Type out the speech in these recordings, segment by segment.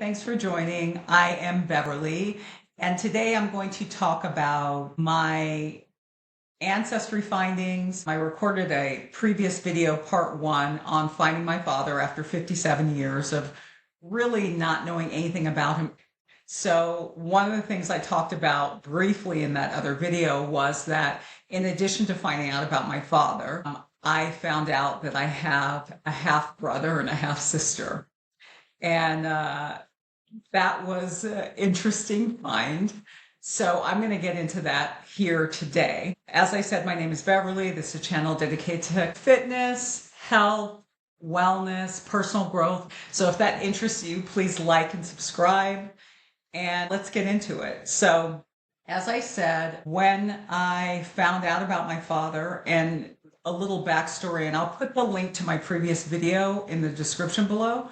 thanks for joining. I am Beverly, and today I'm going to talk about my ancestry findings. I recorded a previous video, part one, on finding my father after 57 years of really not knowing anything about him. So one of the things I talked about briefly in that other video was that in addition to finding out about my father, I found out that I have a half brother and a half sister. And that was an interesting find. So I'm going to get into that here today. As I said, my name is Beverly. This is a channel dedicated to fitness, health, wellness, personal growth. So if that interests you, please like and subscribe. And let's get into it. So as I said, when I found out about my father, and a little backstory, and I'll put the link to my previous video in the description below,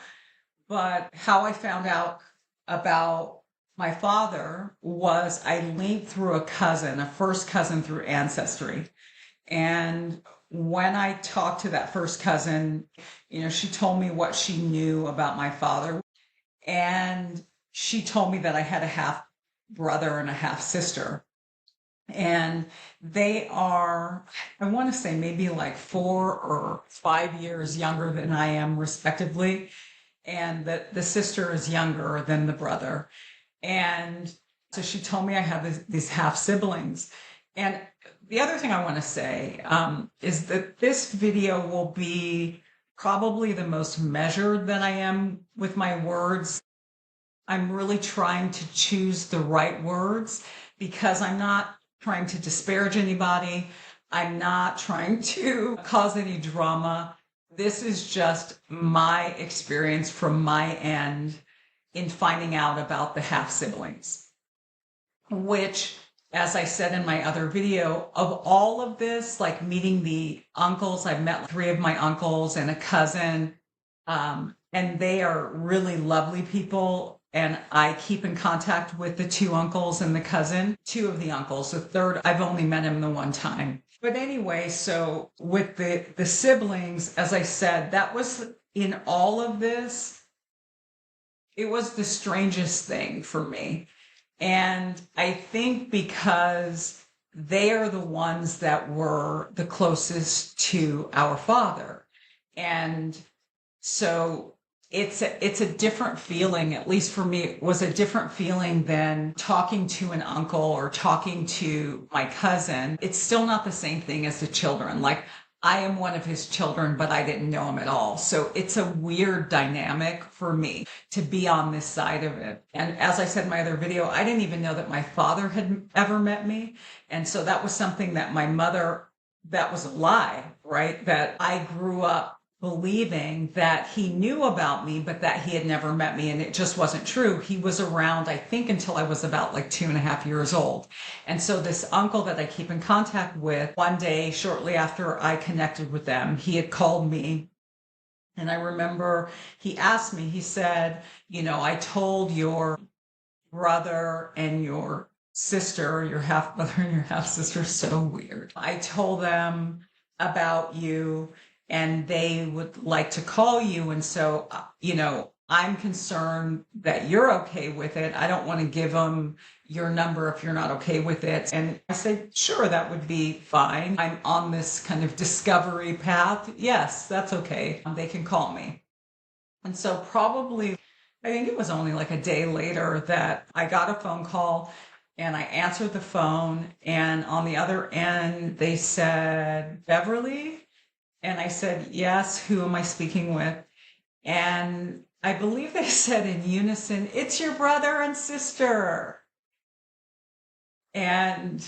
but how I found out about my father was I linked through a cousin, a first cousin through Ancestry. And when I talked to that first cousin, she told me what she knew about my father. And she told me that I had a half brother and a half sister. And they are, I want to say maybe like 4 or 5 years younger than I am, respectively. And the sister is younger than the brother. And so she told me I have these half siblings. And the other thing I want to say is that this video will be probably the most measured that I am with my words. I'm really trying to choose the right words because I'm not trying to disparage anybody. I'm not trying to cause any drama. This is just my experience from my end in finding out about the half siblings, which, as I said in my other video, of all of this, like meeting the uncles, I've met 3 of my uncles and a cousin, and they are really lovely people. And I keep in contact with the 2 uncles and the cousin, 2 of the uncles. The third, I've only met him the one time. But anyway, so with the siblings, as I said, that was in all of this, it was the strangest thing for me. And I think because they are the ones that were the closest to our father. And so it's a different feeling, at least for me, it was a different feeling than talking to an uncle or talking to my cousin. It's still not the same thing as the children. Like, I am one of his children, but I didn't know him at all. So it's a weird dynamic for me to be on this side of it. And as I said in my other video, I didn't even know that my father had ever met me. And so that was something that my mother, that was a lie, right? That I grew up believing that he knew about me, but that he had never met me. And it just wasn't true. He was around, I think, until I was about like 2.5 years old. And so this uncle that I keep in contact with, one day, shortly after I connected with them, he had called me. And I remember he asked me, he said, I told your brother and your sister, your half brother and your half sister, so weird. I told them about you, and they would like to call you. And so, I'm concerned that you're okay with it. I don't want to give them your number if you're not okay with it. And I said, sure, that would be fine. I'm on this kind of discovery path. Yes, that's okay. They can call me. And so probably, I think it was only like a day later that I got a phone call. And I answered the phone. And on the other end, they said, Beverly? And I said, yes, who am I speaking with? And I believe they said in unison, it's your brother and sister. And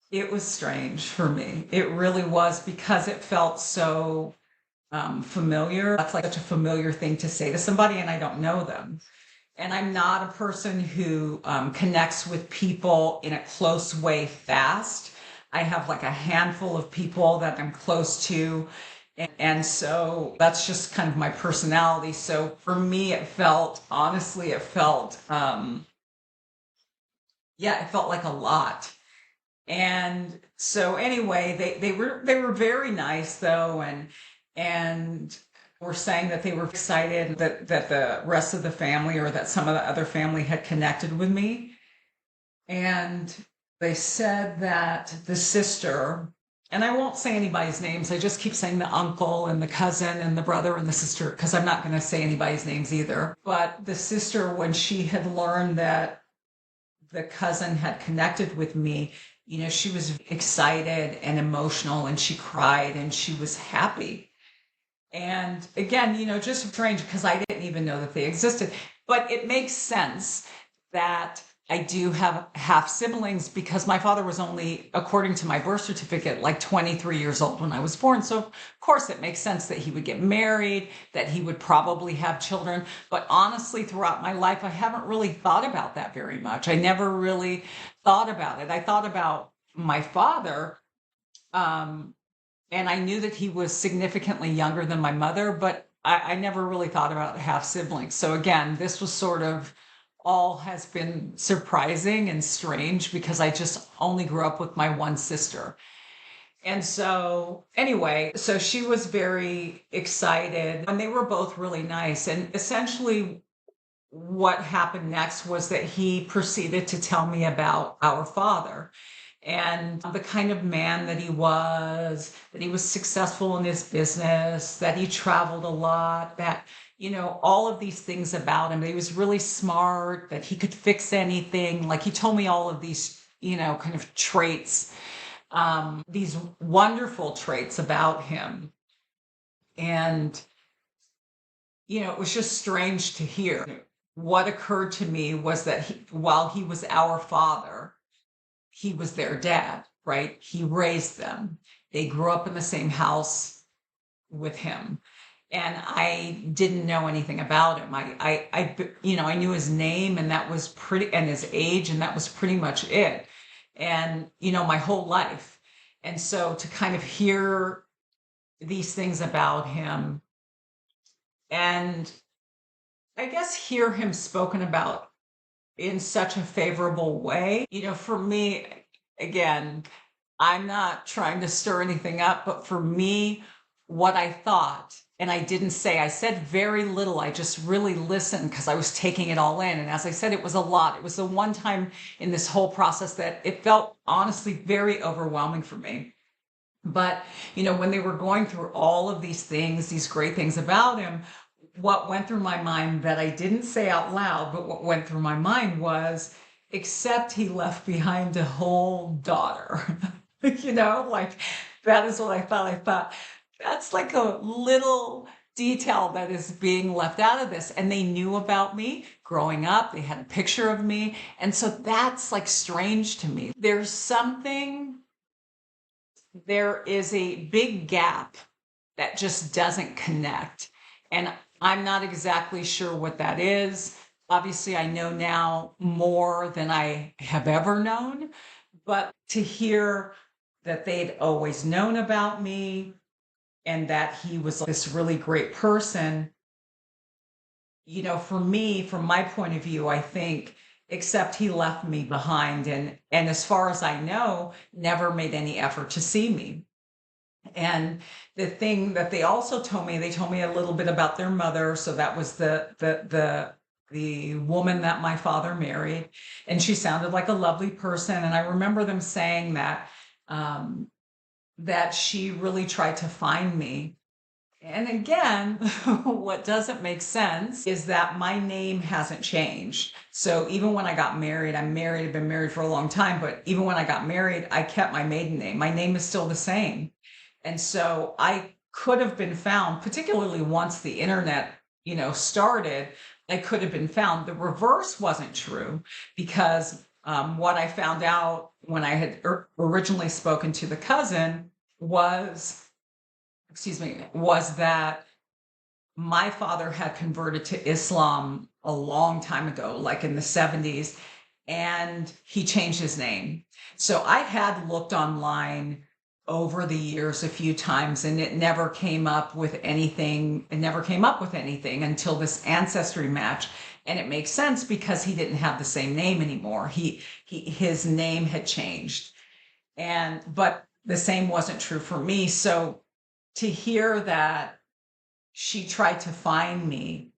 it was strange for me. It really was, because it felt so familiar. That's like such a familiar thing to say to somebody, and I don't know them. And I'm not a person who connects with people in a close way fast. I have like a handful of people that I'm close to. And so that's just kind of my personality. So for me, it felt, honestly, it felt like a lot. And so anyway, they were very nice though. And were saying that they were excited that the rest of the family or that some of the other family had connected with me. And they said that the sister, and I won't say anybody's names, I just keep saying the uncle and the cousin and the brother and the sister, because I'm not going to say anybody's names either. But the sister, when she had learned that the cousin had connected with me, she was excited and emotional, and she cried and she was happy. And again, just strange because I didn't even know that they existed. But it makes sense that I do have half siblings because my father was only, according to my birth certificate, like 23 years old when I was born. So, of course, it makes sense that he would get married, that he would probably have children. But honestly, throughout my life, I haven't really thought about that very much. I never really thought about it. I thought about my father. And I knew that he was significantly younger than my mother, but I never really thought about half siblings. So again, this was sort of all has been surprising and strange because I just only grew up with my one sister. And so anyway, so she was very excited and they were both really nice. And essentially what happened next was that he proceeded to tell me about our father and the kind of man that he was successful in his business, that he traveled a lot, that, all of these things about him. That he was really smart, that he could fix anything. Like he told me all of these, kind of traits, these wonderful traits about him. And, it was just strange to hear. What occurred to me was that while he was our father, he was their dad, right? He raised them. They grew up in the same house with him. And I didn't know anything about him. I knew his name and that was and his age, and that was pretty much it. And, my whole life. And so to kind of hear these things about him and I guess hear him spoken about in such a favorable way. For me, again, I'm not trying to stir anything up, but for me, what I thought, and I didn't say, I said very little. I just really listened because I was taking it all in. And as I said, it was a lot. It was the one time in this whole process that it felt honestly very overwhelming for me. But, when they were going through all of these things, these great things about him, what went through my mind that I didn't say out loud, but what went through my mind was, except he left behind a whole daughter. Like that is what I thought. I thought that's like a little detail that is being left out of this. And they knew about me growing up. They had a picture of me. And so that's like strange to me. There is a big gap that just doesn't connect. And I'm not exactly sure what that is. Obviously, I know now more than I have ever known, but to hear that they'd always known about me and that he was this really great person, for me, from my point of view, I think, except he left me behind and as far as I know, never made any effort to see me. And the thing that they also told me, they told me a little bit about their mother. So that was the woman that my father married, and she sounded like a lovely person. And I remember them saying that that she really tried to find me. And again, what doesn't make sense is that my name hasn't changed. So even when I got married, I've been married for a long time, but even when I got married, I kept my maiden name. My name is still the same. And so I could have been found, particularly once the internet, started, I could have been found. The reverse wasn't true because what I found out when I had originally spoken to the cousin was that my father had converted to Islam a long time ago, like in the 70s, and he changed his name. So I had looked online over the years a few times and it never came up with anything. It never came up with anything until this ancestry match. And it makes sense because he didn't have the same name anymore. His name had changed. But the same wasn't true for me. So to hear that she tried to find me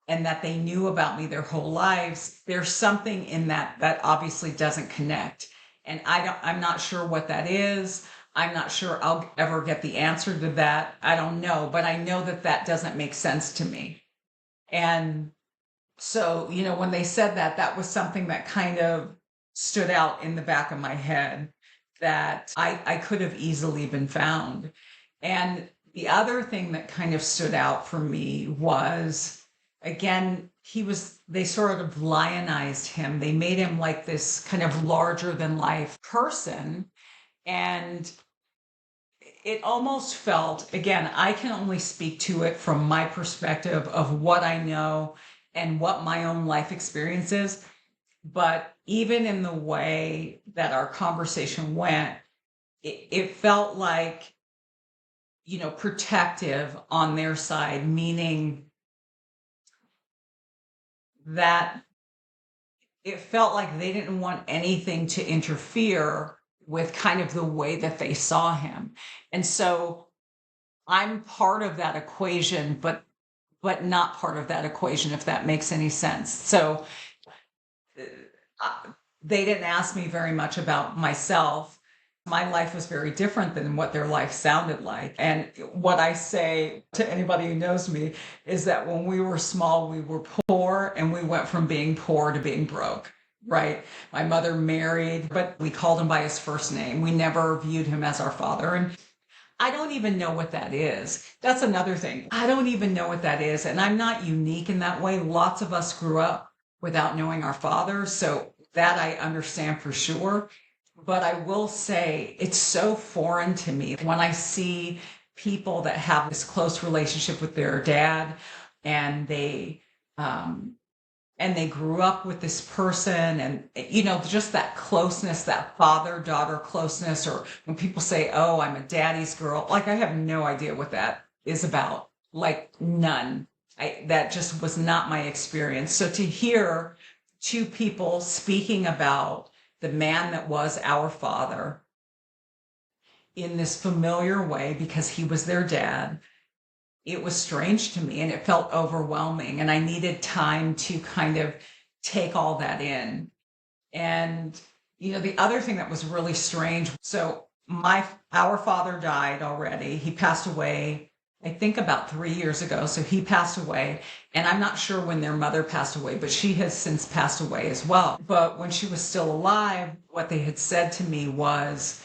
and that they knew about me their whole lives, there's something in that that obviously doesn't connect. And I'm not sure what that is. I'm not sure I'll ever get the answer to that. I don't know, but I know that that doesn't make sense to me. And so, when they said that, that was something that kind of stood out in the back of my head, that I could have easily been found. And the other thing that kind of stood out for me was, again, they sort of lionized him. They made him like this kind of larger than life person. And it almost felt, again, I can only speak to it from my perspective of what I know and what my own life experience is. But even in the way that our conversation went, it felt like, protective on their side, meaning that it felt like they didn't want anything to interfere with kind of the way that they saw him. And so I'm part of that equation, but not part of that equation, if that makes any sense. So they didn't ask me very much about myself. My life was very different than what their life sounded like. And what I say to anybody who knows me is that when we were small, we were poor, and we went from being poor to being broke, right? My mother married, but we called him by his first name. We never viewed him as our father. And I don't even know what that is. That's another thing. I don't even know what that is. And I'm not unique in that way. Lots of us grew up without knowing our father. So that I understand for sure. But I will say it's so foreign to me when I see people that have this close relationship with their dad, and they grew up with this person, and just that closeness, that father-daughter closeness. Or when people say, oh, I'm a daddy's girl, like, I have no idea what that is about. Like, none. That just was not my experience. So to hear two people speaking about the man that was our father in this familiar way, because he was their dad, it was strange to me, and it felt overwhelming, and I needed time to kind of take all that in. And the other thing that was really strange, so our father died already. He passed away, I think, about 3 years ago. So he passed away, and I'm not sure when their mother passed away, but she has since passed away as well. But when she was still alive, what they had said to me was,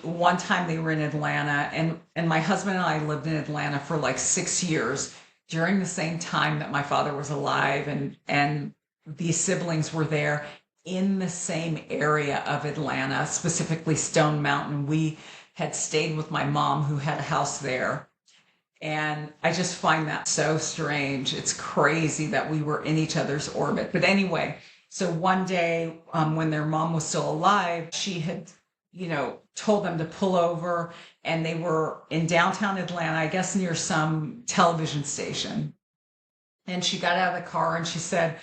one time they were in Atlanta, and my husband and I lived in Atlanta for like 6 years during the same time that my father was alive, and these siblings were there in the same area of Atlanta, specifically Stone Mountain. We had stayed with my mom, who had a house there. And I just find that so strange. It's crazy that we were in each other's orbit. But anyway, so one day, when their mom was still alive, she had told them to pull over, and they were in downtown Atlanta, I guess near some television station. And she got out of the car, and she said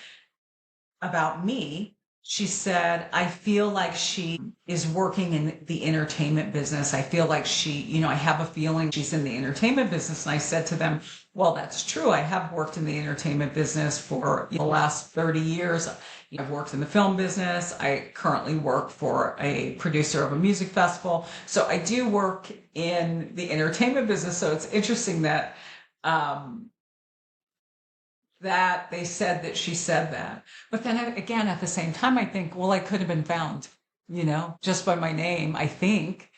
about me, she said, I feel like she is working in the entertainment business. I feel like I have a feeling she's in the entertainment business. And I said to them, well, that's true. I have worked in the entertainment business for the last 30 years. I've worked in the film business. I currently work for a producer of a music festival. So I do work in the entertainment business. So it's interesting that that they said that she said that. But then again, at the same time, I think, well, I could have been found, just by my name. I think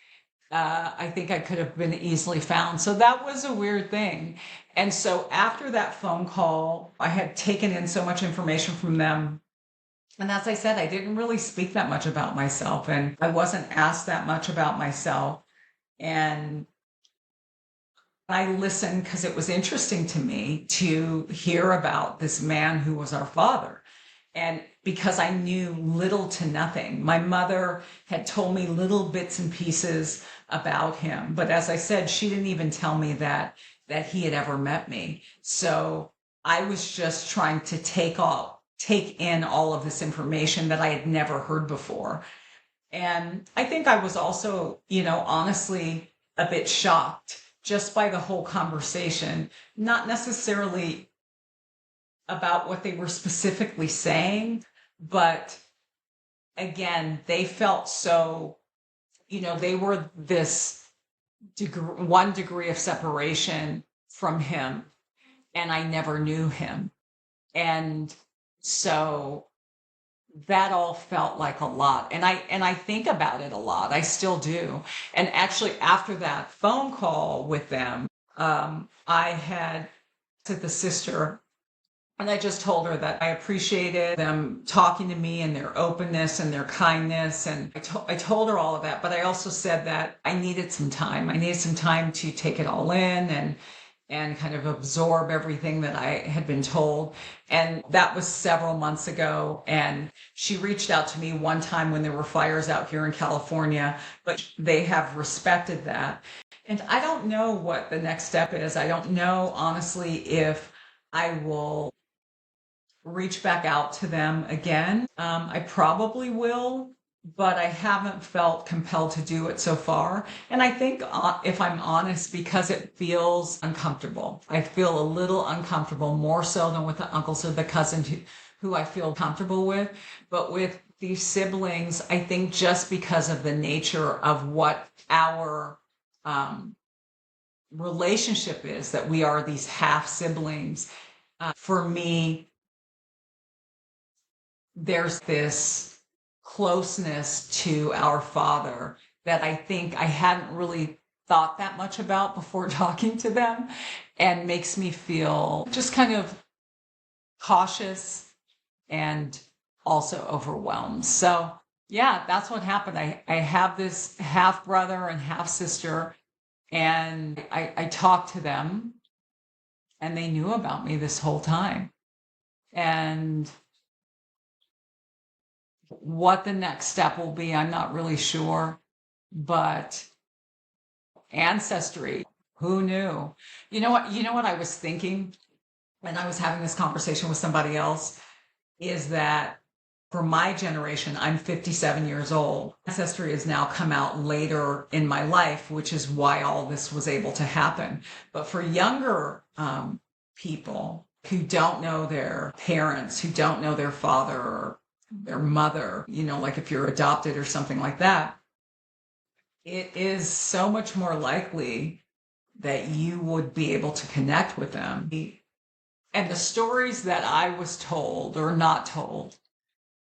I could have been easily found. So that was a weird thing. And so after that phone call, I had taken in so much information from them. And as I said, I didn't really speak that much about myself, and I wasn't asked that much about myself. And I listened because it was interesting to me to hear about this man who was our father. And because I knew little to nothing, my mother had told me little bits and pieces about him. But as I said, she didn't even tell me that he had ever met me. So I was just trying to take in all of this information that I had never heard before. And I think I was also, honestly, a bit shocked just by the whole conversation, not necessarily about what they were specifically saying, but again, they felt so, they were this one degree of separation from him, and I never knew him. And so that all felt like a lot. And I think about it a lot. I still do. And actually, after that phone call with them, I had to the sister, and I just told her that I appreciated them talking to me and their openness and their kindness. And I told her all of that. But I also said that I needed some time. I needed some time to take it all in and kind of absorb everything that I had been told. And that was several months ago. And she reached out to me one time when there were fires out here in California, but they have respected that. And I don't know what the next step is. I don't know, honestly, if I will reach back out to them again. I probably will, but I haven't felt compelled to do it so far. And I think, if I'm honest, because it feels uncomfortable. I feel a little uncomfortable, more so than with the uncles or the cousins who I feel comfortable with. But with these siblings, I think just because of the nature of what our relationship is, that we are these half siblings, for me, there's this closeness to our Father that I think I hadn't really thought that much about before talking to them, and makes me feel just kind of cautious and also overwhelmed. So yeah, that's what happened. I have this half brother and half sister, and I talked to them, and they knew about me this whole time. And what the next step will be, I'm not really sure, but Ancestry, who knew? You know what I was thinking when I was having this conversation with somebody else, is that for my generation, I'm 57 years old. Ancestry has now come out later in my life, which is why all this was able to happen. But for younger people who don't know their parents, who don't know their father or their mother, like if you're adopted or something like that, it is so much more likely that you would be able to connect with them. And the stories that I was told or not told,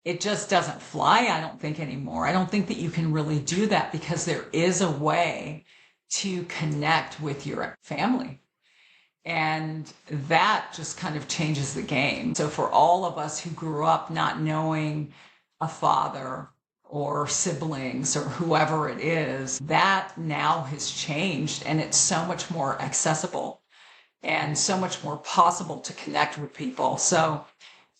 it just doesn't fly, I don't think, anymore. I don't think that you can really do that, because there is a way to connect with your family. And that just kind of changes the game. So for all of us who grew up not knowing a father or siblings or whoever it is, that now has changed, and it's so much more accessible and so much more possible to connect with people. So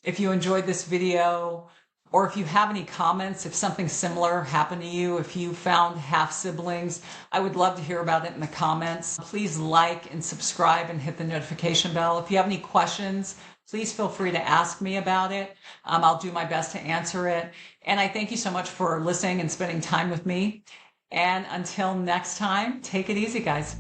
if you enjoyed this video, or if you have any comments, if something similar happened to you, if you found half siblings, I would love to hear about it in the comments. Please like and subscribe and hit the notification bell. If you have any questions, please feel free to ask me about it. I'll do my best to answer it. And I thank you so much for listening and spending time with me. And until next time, take it easy, guys.